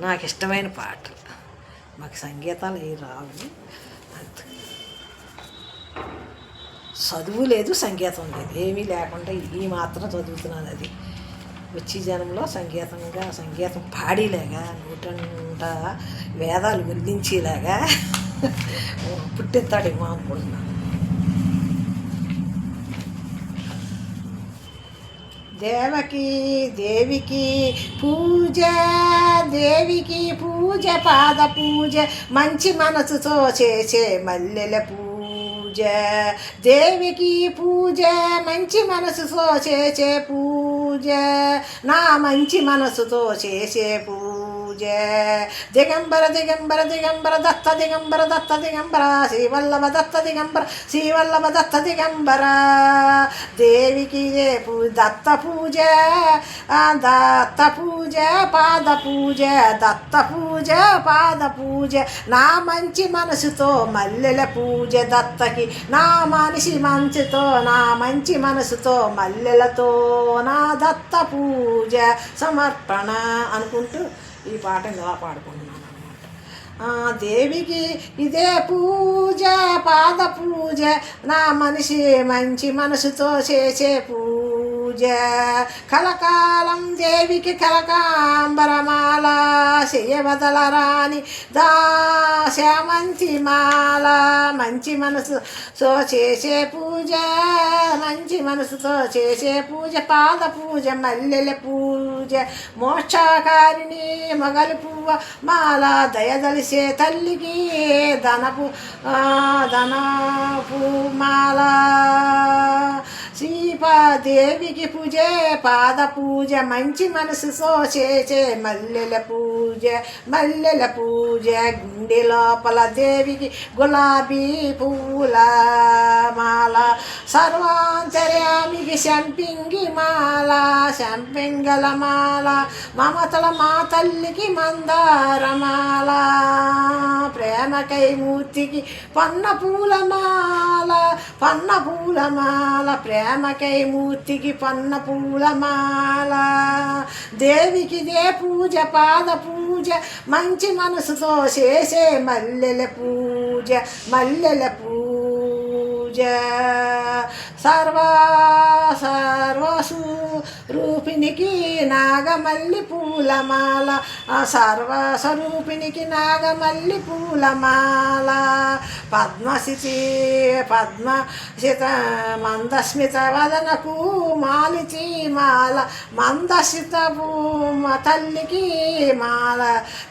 నాకు ఇష్టమైన పాటలు. మాకు సంగీతాలు ఏవి రావు. చదువు లేదు, సంగీతం లేదు, ఏమీ లేకుండా ఈ మాత్రం చదువుతున్నాను. అది వచ్చే జనంలో సంగీతం పాడేలాగా నూట వేదాలు వల్లించేలాగా పుట్టిస్తాడేమో అనుకుంటున్నాను. దేవికి పూజ, దేవికి పూజ, పాద పూజ, మంచి మనసుతో చేసే మల్లెల పూజ. దేవికి పూజ, మంచి మనసుతో చేసే పూజ, నా మంచి మనసుతో చేసే పూజ. దిగంబర దిగంబర దిగంబర దత్త దిగంబర దత్త దిగంబర, శ్రీవల్లభ దత్త దిగంబర శ్రీవల్లభ దత్త దిగంబర. దేవికి దత్త పూజ, దత్త పూజ, పాద పూజ, దత్త పూజ, పాద పూజ, నా మంచి మనసుతో మల్లెల పూజ. దత్తకి నా మనిషి మంచుతో, నా మంచి మనసుతో మల్లెలతో నా దత్త పూజ సమర్పణ అనుకుంటూ ఈ పాట ఇలా పాడుకుంటున్నాను అన్నమాట. దేవికి ఇదే పూజ, పాద పూజ, నా మనిషి మంచి మనసుతో చేసే పూజ. కలకాలం దేవికి కలకాంబరమాల, చేయవదలరాని దాశామంతి మాల, మంచి మనసుతో చేసే పూజ, మంచి మనసుతో చేసే పూజ. పాద పూజ, మల్లెల పూజ, మోక్షకారిణి మొగలు పువ్వ మాల, దయదలిసే తల్లికి ధనపు మాల. శ్రీపాదేవికి పూజ, పాద పూజ, మంచి మనసుతో చేసే మల్లెల పూజ, మల్లెల పూజ. గుండె లోపల దేవికి గులాబీ పువ్వుల మాల, సర్వాంతర్యామికి సంపింగి మాల, సంపింగల మాల. మమతల మా తల్లికి మందారమాల, ప్రేమకై మూర్తికి పన్న పూలమాల, పన్న పూలమాల, ప్రేమకై మూర్తికి పన్న పూలమాల. దేవికి దే పూజ, పాద పూజ, మంచి మనసుతో చేసే మల్లెల పూజ, మల్లెల పూజ. సర్వస్వరూపినికి నాగమల్లి పూలమాల, సర్వస్వరూపినికి నాగమల్లి పూలమాల. పద్మసిత మందస్మిత వదనకు మాలిచి మాల, మందసిత తల్లికి మాల,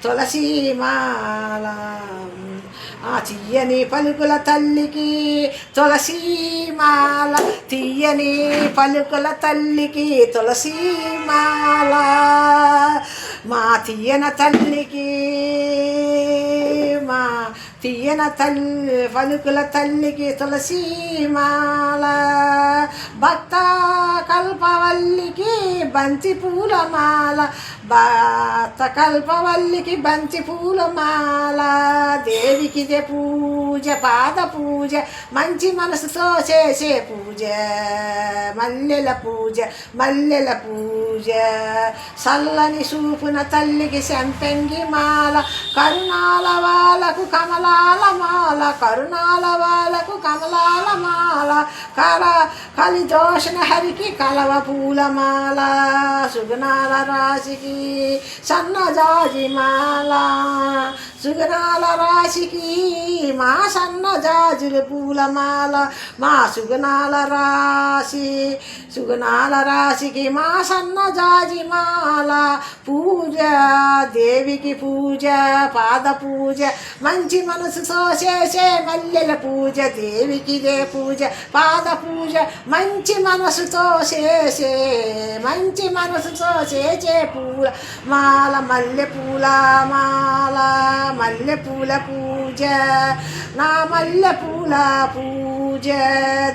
తులసి మాల. తీయని పలుకుల తల్లికి తులసి మాల, తీయని పలుకుల తల్లికి తులసి మాల. మా తీయన తల్లికి, మా తీయన పలుకుల తల్లికి తులసి మాల. భక్త కల్పవల్లికి బంతి పూలమాల, భక్త కల్పవల్లికి బంతి పూలమాల. దేవికి దే పూజ, పాద పూజ, మంచి మనసుతో చేసే పూజ, మల్లెల పూజ, మల్లెల పూజ. చల్లని చూపున తల్లికి సంపెంగి మాల, కరుణాల వాళ్ళకు కమలాల మాల, కరుణాల వాళ్ళకు కమలాల మాల. కలిదోషణ హరికి కలవ పూలమాల, సుగుణాల రాశికి సన్నజాజి మాల, సుగుణాల రాశికి మా సన్నజాజుల పూలమాల. మా సుగుణాల రాశికి మా సన్నజాజి మాల. పూజ, దేవికి పూజ, పాద పూజ, మంచి మనసుతో చేసే మల్లెల పూజ. దేవికి దే పూజ, పాద పూజ, మంచి మనసుతో చేసే, మంచి మనసుతో చేసే పూల మాల, మల్లె పూల మాల, మల్లె పూల పూజ, నా మల్లె పూల పూజ.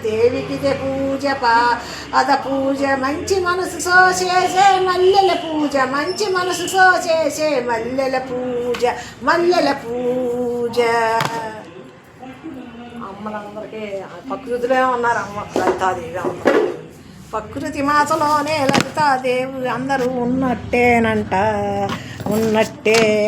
దేవికి దే పూజ, పాద పూజ, మంచి మనసుతో చేసే మల్లెల పూజ, మంచి మనసుతో చేసే మల్లెల పూజ, మల్లెల పూజ. అమ్మలందరికీ ప్రకృతిలో ఉన్నారు. అమ్మ లలితాదేవి అందరూ ప్రకృతి మాతలోనే లలితాదేవి అందరూ ఉన్నట్టేనంట, ఉన్నట్టే.